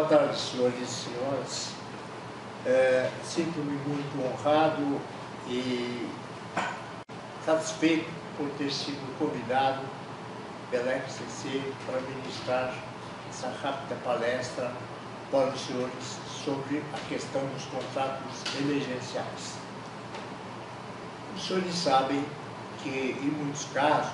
tarde, senhores e senhoras. Sinto-me muito honrado e satisfeito por ter sido convidado pela FCC para ministrar essa rápida palestra para os senhores sobre a questão dos contratos emergenciais. Os senhores sabem que, em muitos casos,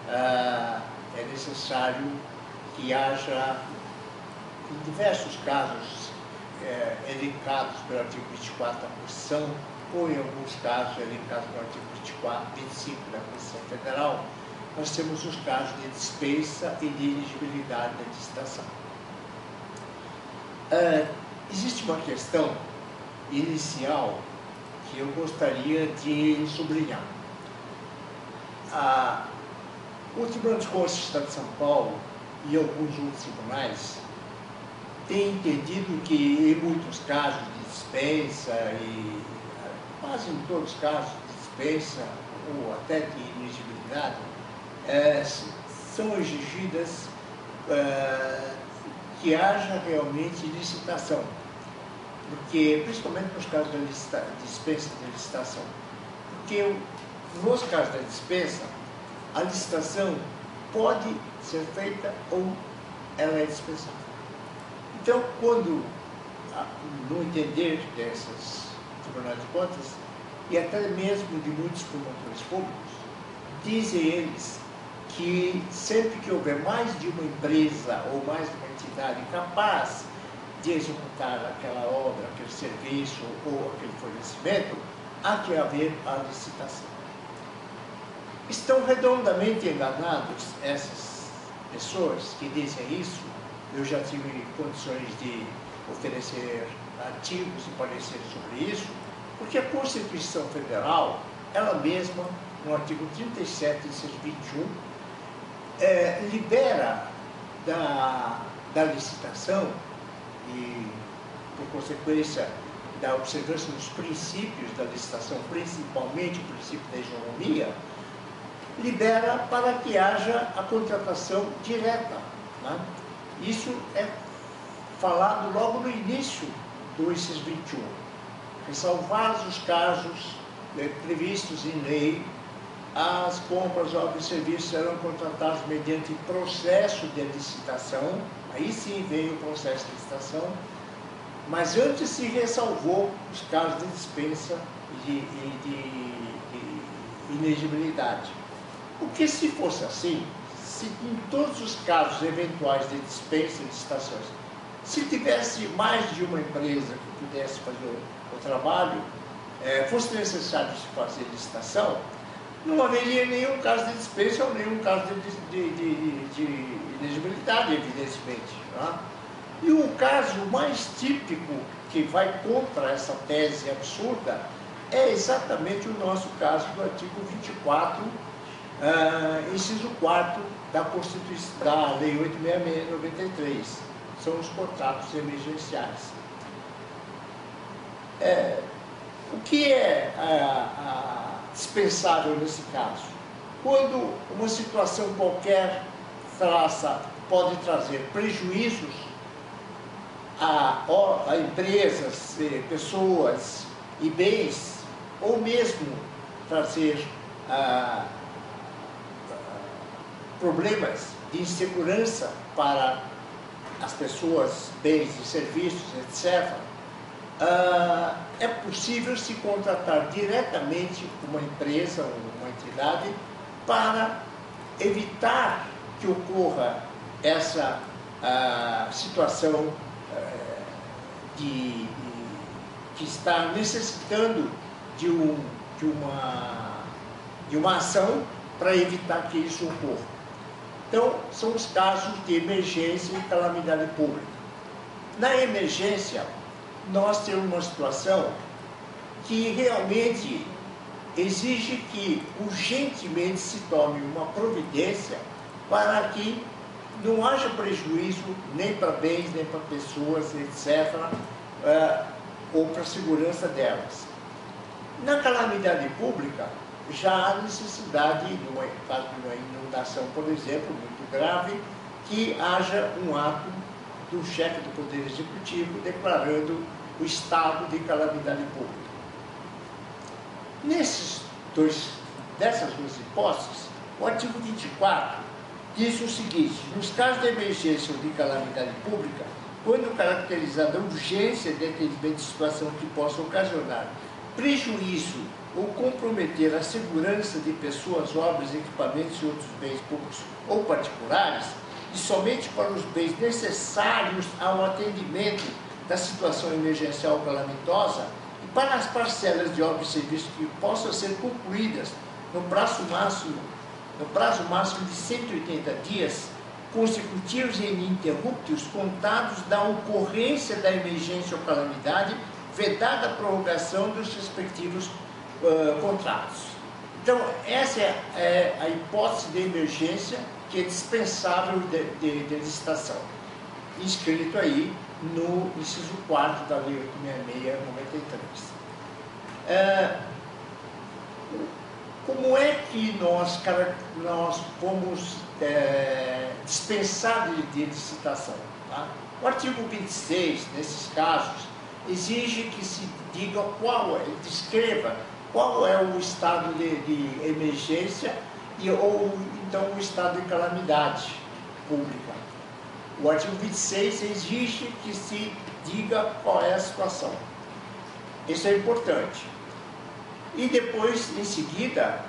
é necessário que haja, em diversos casos, elencados pelo artigo 24 da Constituição, ou em alguns casos elencados no artigo 25 da Constituição Federal, nós temos os casos de dispensa e de elegibilidade da licitação. Existe uma questão inicial que eu gostaria de sublinhar. O Tribunal de Contas do Estado de São Paulo e alguns outros tribunais têm entendido que, em muitos casos de dispensa, e quase em todos os casos de dispensa ou até de elegibilidade, são exigidas que haja realmente licitação, porque, principalmente nos casos da dispensa de licitação, porque nos casos da dispensa, a licitação pode ser feita ou ela é dispensável. Então, quando, no entender desses tribunais de contas, e até mesmo de muitos promotores públicos, dizem eles que sempre que houver mais de uma empresa ou mais de uma entidade capaz de executar aquela obra, aquele serviço ou aquele fornecimento, há que haver a licitação. Estão redondamente enganados essas pessoas que dizem isso. Eu já tive condições de oferecer artigos e pareceres sobre isso, porque a Constituição Federal, ela mesma, no artigo 37, inciso 21, libera da licitação e, por consequência, da observância dos princípios da licitação, principalmente o princípio da isonomia, libera para que haja a contratação direta, né? Isso é falado logo no início do inciso 21. Ressalvados os casos previstos em lei, as compras, obras e serviços serão contratados mediante processo de licitação. Aí sim vem o processo de licitação, mas antes se ressalvou os casos de dispensa e de inegibilidade. Porque, se fosse assim, se em todos os casos eventuais de dispensa e licitações, se tivesse mais de uma empresa que pudesse fazer o trabalho, fosse necessário se fazer licitação, não haveria nenhum caso de dispensa ou nenhum caso de inegibilidade, evidentemente. Né? E o caso mais típico que vai contra essa tese absurda é exatamente o nosso caso do artigo 24, inciso 4 da Constituição, da Lei 866/93, são os contratos emergenciais. O que é dispensável nesse caso? Quando uma situação qualquer pode trazer prejuízos a empresas, pessoas e bens, ou mesmo trazer problemas de insegurança para as pessoas, bens e serviços, etc., é possível se contratar diretamente uma empresa ou uma entidade para evitar que ocorra essa situação que está necessitando de uma ação para evitar que isso ocorra. Então, são os casos de emergência e calamidade pública. Na emergência, nós temos uma situação que realmente exige que urgentemente se tome uma providência para que não haja prejuízo nem para bens, nem para pessoas, etc., ou para a segurança delas. Na calamidade pública, já há necessidade, no caso de uma inundação, por exemplo, muito grave, que haja um ato do chefe do Poder Executivo declarando o estado de calamidade pública. Dessas duas hipóteses, o artigo 24 diz o seguinte: nos casos de emergência ou de calamidade pública, quando caracterizada a urgência de atendimento de situação que possa ocasionar prejuízo ou comprometer a segurança de pessoas, obras, equipamentos e outros bens públicos ou particulares, e somente para os bens necessários ao atendimento da situação emergencial calamitosa, e para as parcelas de obras e serviços que possam ser concluídas no prazo máximo de 180 dias, consecutivos e ininterruptos, contados da ocorrência da emergência ou calamidade, vedada a prorrogação dos respectivos contratos. Então, essa é a hipótese de emergência que é dispensável de licitação, inscrito aí no inciso 4 da Lei 866/93. Como é que nós fomos dispensados de licitação? Tá? O artigo 26, nesses casos, exige que se diga descreva qual é o estado de emergência ou então o estado de calamidade pública. O artigo 26 exige que se diga qual é a situação. Isso é importante. E depois, em seguida,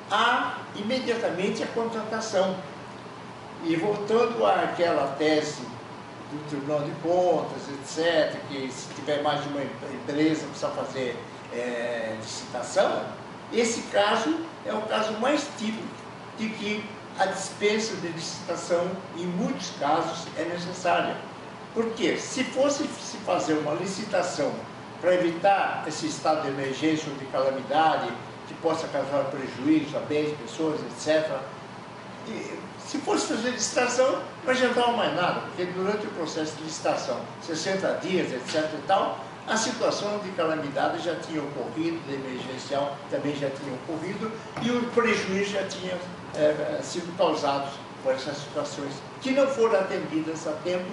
há imediatamente a contratação. E voltando àquela tese do Tribunal de Contas, etc., que se tiver mais de uma empresa precisa fazer licitação, esse caso é o caso mais típico de que a dispensa de licitação, em muitos casos, é necessária. Porque se fosse se fazer uma licitação para evitar esse estado de emergência ou de calamidade que possa causar prejuízo a bens, pessoas, etc., se fosse fazer licitação, não adiantava mais nada, porque durante o processo de licitação, 60 dias, etc. e tal, a situação de calamidade já tinha ocorrido, de emergencial também já tinha ocorrido, e o prejuízo já tinha sido causado por essas situações que não foram atendidas a tempo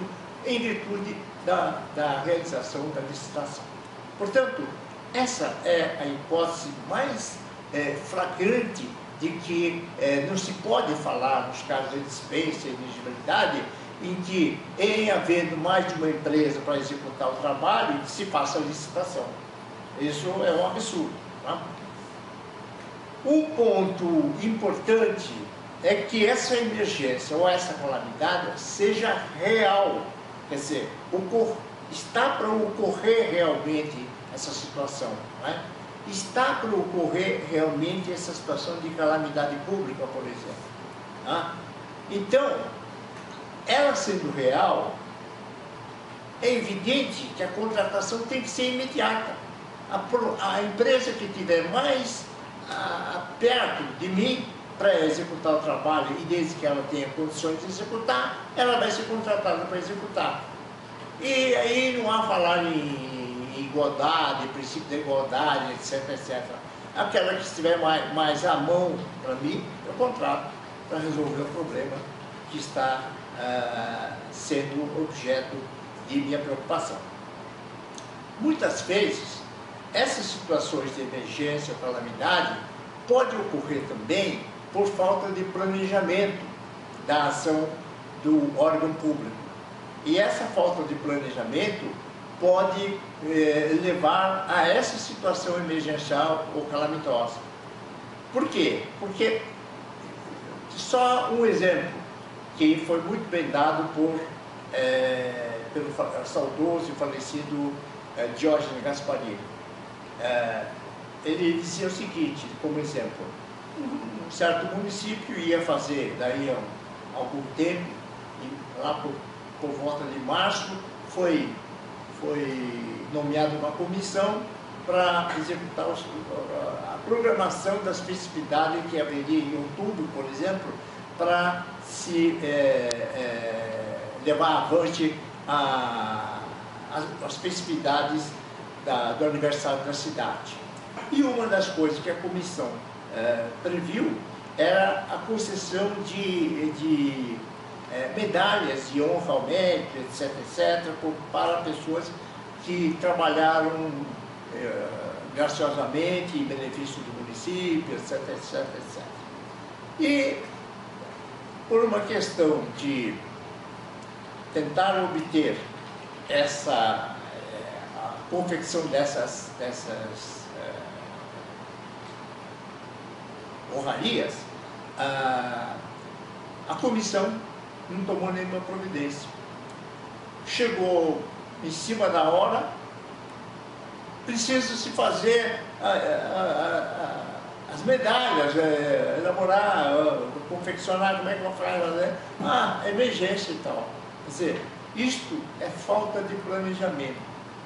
em virtude da realização da licitação. Portanto, essa é a hipótese mais flagrante de que não se pode falar nos casos de dispensa e inexigibilidade em que, em havendo mais de uma empresa para executar o trabalho, se faça a licitação. Isso é um absurdo. Tá? Um ponto importante é que essa emergência ou essa calamidade seja real, quer dizer, está para ocorrer realmente essa situação, né? Está para ocorrer realmente essa situação de calamidade pública, por exemplo. Tá? Então, ela sendo real, é evidente que a contratação tem que ser imediata. A empresa que estiver mais perto de mim para executar o trabalho, e desde que ela tenha condições de executar, ela vai ser contratada para executar. E aí não há falar em igualdade, princípio da igualdade, etc, etc. Aquela que estiver mais à mão para mim, eu contrato para resolver o problema que está sendo objeto de minha preocupação. Muitas vezes, essas situações de emergência ou calamidade podem ocorrer também por falta de planejamento da ação do órgão público. E essa falta de planejamento pode levar a essa situação emergencial ou calamitosa. Por quê? Porque, só um exemplo, que foi muito bem dado pelo saudoso e falecido Diógenes Gasparini. Ele dizia o seguinte, como exemplo: um certo município ia fazer, daí a algum tempo, e lá por volta de março, foi nomeada uma comissão para executar a programação das festividades que haveria em outubro, por exemplo, para se levar avante as festividades do aniversário da cidade. E uma das coisas que a comissão previu era a concessão de medalhas de honra ao mérito, etc., etc., para pessoas que trabalharam graciosamente em benefício do município, etc., etc., etc. E, por uma questão de tentar obter a confecção dessas honrarias, a comissão não tomou nenhuma providência. Chegou em cima da hora, precisa se fazer as medalhas, elaborar, confeccionar, como é que vai fazer? Emergência e tal. Quer dizer, isto é falta de planejamento.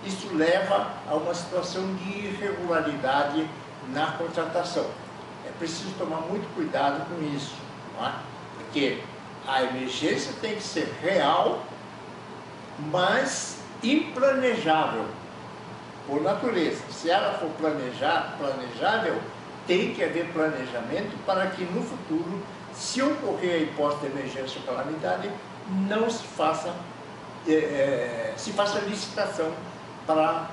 Isso leva a uma situação de irregularidade na contratação. É preciso tomar muito cuidado com isso, não é? Porque a emergência tem que ser real, mas implanejável, por natureza. Se ela for planejável, tem que haver planejamento para que no futuro, se ocorrer a hipótese de emergência ou calamidade, não se faça licitação para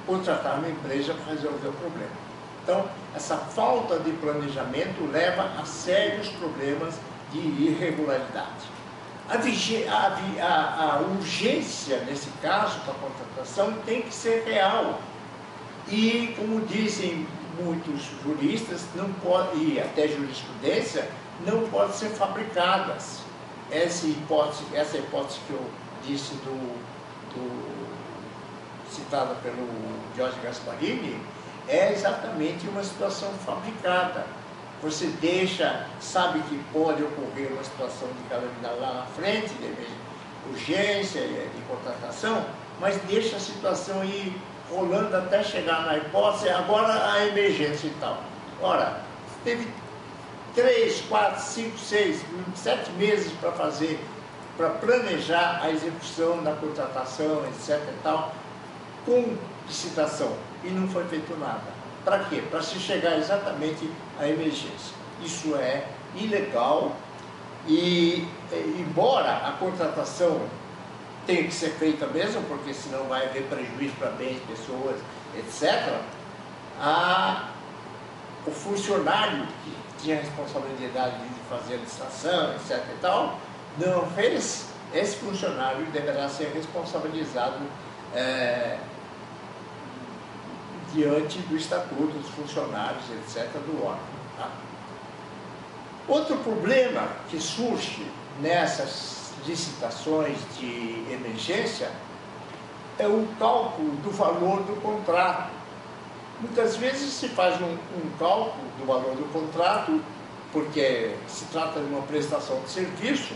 contratar uma empresa para resolver o problema. Então, essa falta de planejamento leva a sérios problemas de irregularidade. A urgência, nesse caso, da contratação, tem que ser real. E, como dizem muitos juristas, não pode, e até jurisprudência, não pode ser fabricadas. Essa hipótese que eu disse citada pelo Jorge Gasparini, é exatamente uma situação fabricada. Você sabe que pode ocorrer uma situação de calamidade lá na frente, de urgência, de contratação, mas deixa a situação aí rolando até chegar na hipótese, agora a emergência e tal. Ora, teve 3, 4, 5, 6, 7 meses para planejar a execução da contratação, etc. e tal, com licitação, e não foi feito nada. Para quê? Para se chegar exatamente à emergência. Isso é ilegal e, embora a contratação tenha que ser feita mesmo, porque senão vai haver prejuízo para bens, pessoas, etc., o funcionário que tinha a responsabilidade de fazer a licitação, etc. e tal, não fez, esse funcionário deverá ser responsabilizado diante do Estatuto dos Funcionários, etc., do órgão. Tá? Outro problema que surge nessas licitações de emergência é o cálculo do valor do contrato. Muitas vezes se faz um cálculo do valor do contrato, porque se trata de uma prestação de serviço,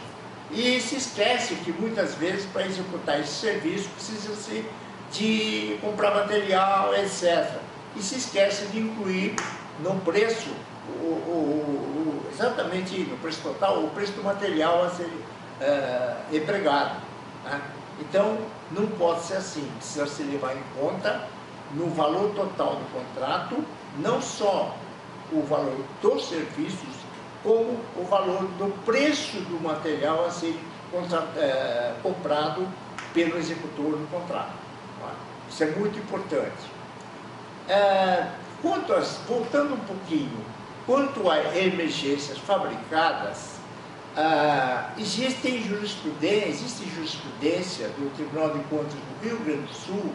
e se esquece que muitas vezes para executar esse serviço precisa-se de comprar material, etc. E se esquece de incluir no preço, exatamente no preço total, o preço do material a ser empregado. Né? Então, não pode ser assim, precisa se levar em conta no valor total do contrato, não só o valor dos serviços, como o valor do preço do material a ser comprado pelo executor do contrato. Isso é muito importante. Voltando um pouquinho, quanto a emergências fabricadas, existe jurisprudência do Tribunal de Contas do Rio Grande do Sul,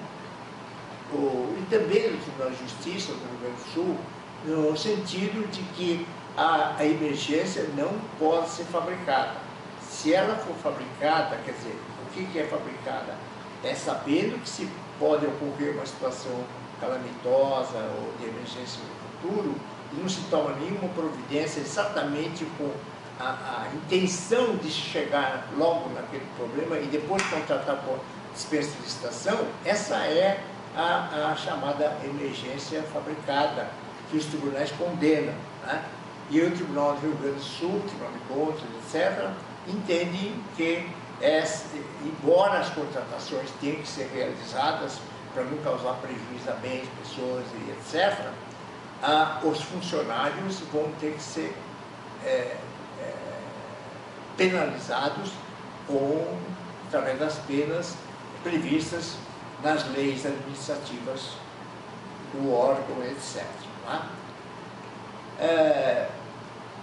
e também do Tribunal de Justiça do Rio Grande do Sul, no sentido de que a emergência não pode ser fabricada. Se ela for fabricada, quer dizer, o que é fabricada? É sabendo que se pode ocorrer uma situação calamitosa ou de emergência no futuro, e não se toma nenhuma providência exatamente com a intenção de chegar logo naquele problema e depois contratar por dispensa de licitação, essa é a chamada emergência fabricada, que os tribunais condenam. Né? E o Tribunal do Rio Grande do Sul, o Tribunal de Contas, etc., entendem que, embora as contratações tenham que ser realizadas para não causar prejuízo a bens, pessoas e etc., os funcionários vão ter que ser penalizados através das penas previstas nas leis administrativas do órgão, etc. Tá?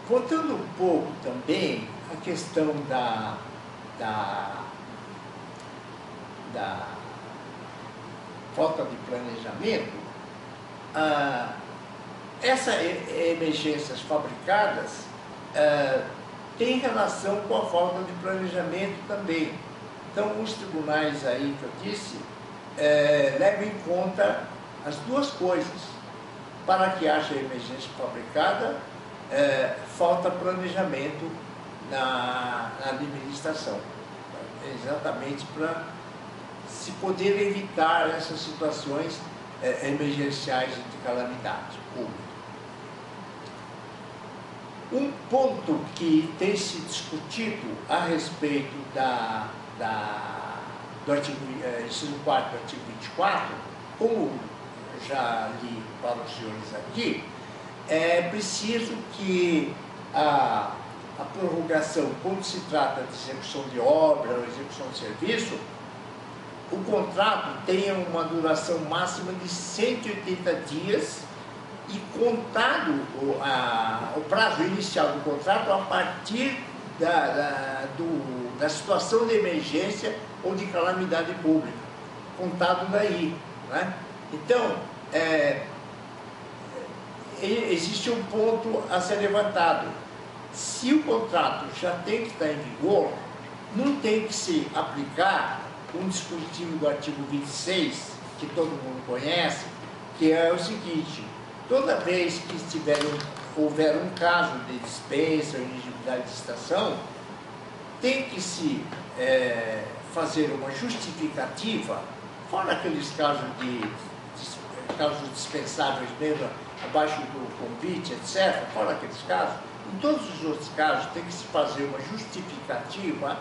Voltando um pouco também à questão da falta de planejamento, essas emergências fabricadas têm relação com a falta de planejamento também. Então, os tribunais aí que eu disse levam em conta as duas coisas. Para que haja emergência fabricada, falta planejamento na administração, exatamente para se poder evitar essas situações emergenciais de calamidade pública. Um ponto que tem se discutido a respeito do artigo, inciso 4 do artigo 24, como já li para os senhores aqui, é preciso que a prorrogação, quando se trata de execução de obra ou execução de serviço, o contrato tenha uma duração máxima de 180 dias e contado o prazo inicial do contrato a partir da situação de emergência ou de calamidade pública, contado daí, né? Então, existe um ponto a ser levantado. Se o contrato já tem que estar em vigor, não tem que se aplicar um dispositivo do artigo 26, que todo mundo conhece, que é o seguinte: toda vez que houver um caso de dispensa ou inexigibilidade de licitação, tem que se fazer uma justificativa, fora aqueles casos dispensáveis mesmo, abaixo do convite, etc., fora aqueles casos. Em todos os outros casos, tem que se fazer uma justificativa